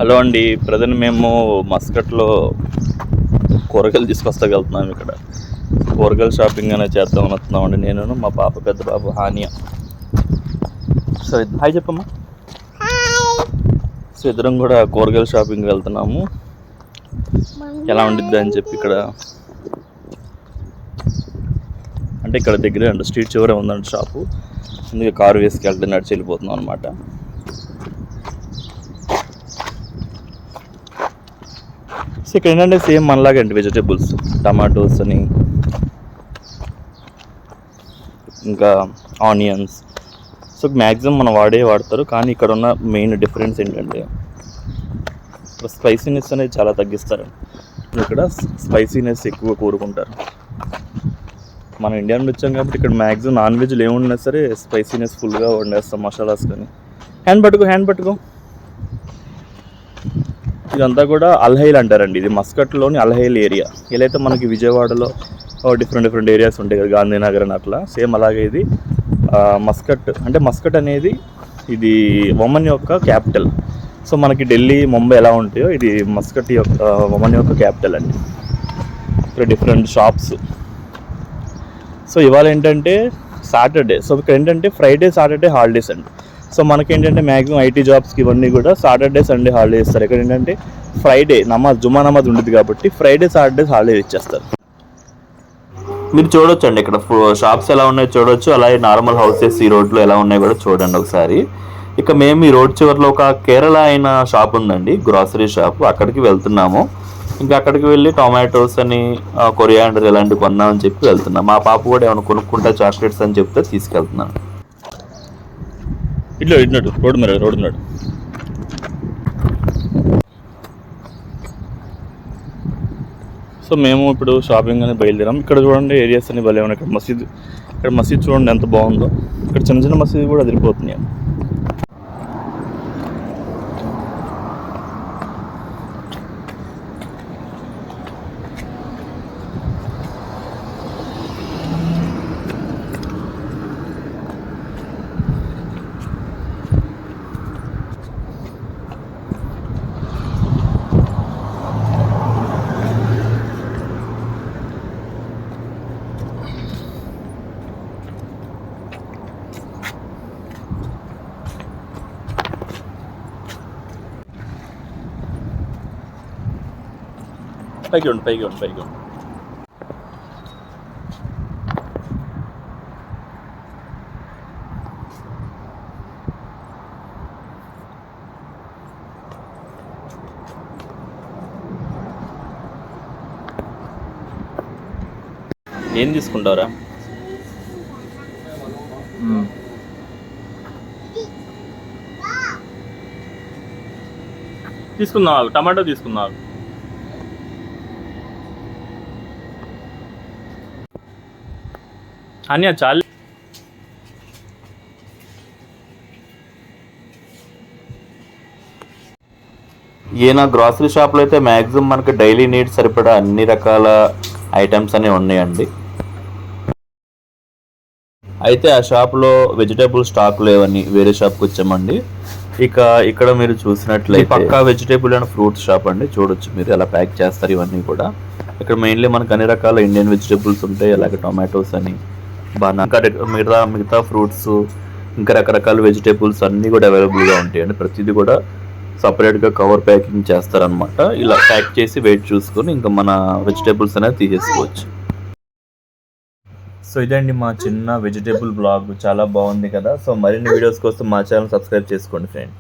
Hello అండి, present మేము మస్కట్లో కూరగాయలు తీసుకొస్తాకెళ్తున్నాం. ఇక్కడ కూరగాయల షాపింగ్ అనేది చేద్దాం అనుకుంటున్నాం అండి. నేను మా పాప, పెద్ద పాప హానియా. సో హాయ్ చెప్పమ్మా. సో ఇద్దరం కూడా కూరగాయల షాపింగ్ వెళ్తున్నాము. ఎలా ఉండిద్ది అని చెప్పి ఇక్కడ అంటే ఇక్కడ దగ్గరే అండి, స్ట్రీట్ చివరే ఉందండి షాపు. అందుకే కారు వేసుకెళ్తే నడిచి వెళ్ళిపోతున్నాం అనమాట. సో ఇక్కడ ఏంటంటే సేమ్ మనలాగే అండి, వెజిటేబుల్స్, టమాటోస్ అని, ఇంకా ఆనియన్స్. సో మ్యాక్సిమం మనం వాడతారు. కానీ ఇక్కడ ఉన్న మెయిన్ డిఫరెన్స్ ఏంటంటే ఇక్కడ స్పైసీనెస్ అనేది చాలా తగ్గిస్తారు. ఇక్కడ స్పైసీనెస్ ఎక్కువ కోరుకుంటారు. మన ఇండియా నుండి వచ్చాం కాబట్టి ఇక్కడ మ్యాక్సిమం నాన్ వెజ్లు ఏమున్నా సరే స్పైసీనెస్ ఫుల్గా వండేస్తాం, మసాలాస్ కానీ. హ్యాండ్ పట్టుకో. ఇదంతా కూడా అల్హైల్ అంటారండి. ఇది మస్కట్లోని అల్హైల్ ఏరియా. ఇలా అయితే మనకి విజయవాడలో డిఫరెంట్ ఏరియాస్ ఉంటాయి కదా, గాంధీనగర్ అని అట్లా. సేమ్ అలాగే ఇది మస్కట్. అంటే మస్కట్ అనేది ఇది ఒమన్ యొక్క క్యాపిటల్. సో మనకి ఢిల్లీ, ముంబై ఎలా ఉంటాయో ఇది మస్కట్ యొక్క ఒమన్ యొక్క క్యాపిటల్ అండి. ఇక్కడ డిఫరెంట్ షాప్స్. సో ఇవాళ ఏంటంటే సాటర్డే. సో ఇక్కడ ఏంటంటే ఫ్రైడే, సాటర్డే హాలిడేస్ అండి. సో మనకేంటంటే మ్యాక్సిమం ఐటీ జాబ్స్కి ఇవన్నీ కూడా సాటర్డే, సండే హాలిడే ఇస్తారు. ఇక్కడ ఏంటంటే ఫ్రైడే జుమా నమాజ్ ఉంటుంది కాబట్టి ఫ్రైడే, సాటర్డే హాలిడే ఇచ్చేస్తారు. మీరు చూడొచ్చు అండి ఇక్కడ షాప్స్ ఎలా ఉన్నాయో చూడొచ్చు. అలాగే నార్మల్ హౌసెస్ ఈ రోడ్లో ఎలా ఉన్నాయో కూడా చూడండి ఒకసారి. ఇక మేము ఈ రోడ్ చివరిలో ఒక కేరళ అయిన షాప్ ఉందండి, గ్రాసరీ షాప్. అక్కడికి వెళ్తున్నాము. ఇంకా అక్కడికి వెళ్ళి టొమాటోస్ అని, కొరియాండర్ ఇలాంటివి కొన్నామని చెప్పి వెళ్తున్నాం. మా పాప కూడా ఏమైనా కొనుక్కుంటా చాక్లెట్స్ అని చెప్తే తీసుకెళ్తున్నాను. ఇట్లా రోడ్డు మీద. సో మేము ఇప్పుడు షాపింగ్ అని బయలుదేరాం. ఇక్కడ చూడండి ఏరియాస్ అని భలే ఉన్నాయి. ఇక్కడ మసీద్ చూడండి ఎంత బాగుందో. ఇక్కడ చిన్న మసీద్ కూడా అదిరిపోతున్నాయి. పైకి ఉండు. ఏం తీసుకుంటారా? తీసుకుందాం, టమాటో తీసుకుందాం. అని చాలు. ఈయన గ్రాసరీ షాప్లో అయితే మ్యాక్సిమం మనకి డైలీ నీడ్స్ సరిపడా అన్ని రకాల ఐటమ్స్ అనేవి ఉన్నాయండి. అయితే ఆ షాప్లో వెజిటేబుల్ స్టాక్ లేవని వేరే షాప్కి వచ్చామండి. ఇక ఇక్కడ మీరు చూసినట్లయితే పక్కా వెజిటేబుల్ అండ్ ఫ్రూట్స్ షాప్ అండి. చూడొచ్చు మీరు ఎలా ప్యాక్ చేస్తారు ఇవన్నీ కూడా. ఇక్కడ మెయిన్లీ మనకు అన్ని రకాల ఇండియన్ వెజిటేబుల్స్ ఉంటాయి. అలాగే టొమాటోస్ అని, మిగతా ఫ్రూట్స్, ఇంకా రకరకాల వెజిటేబుల్స్ అన్నీ కూడా అవైలబుల్గా ఉంటాయండి. ప్రతిదీ కూడా సపరేట్గా కవర్ ప్యాకింగ్ చేస్తారనమాట. ఇలా ప్యాక్ చేసి వెయిట్ చూసుకొని ఇంకా మన వెజిటేబుల్స్ అనేది తీసేసుకోవచ్చు. సో ఇదండి మా చిన్న వెజిటేబుల్ బ్లాగ్. చాలా బాగుంది కదా. సో మరిన్ని వీడియోస్ కోసం మా ఛానల్ సబ్స్క్రైబ్ చేసుకోండి ఫ్రెండ్.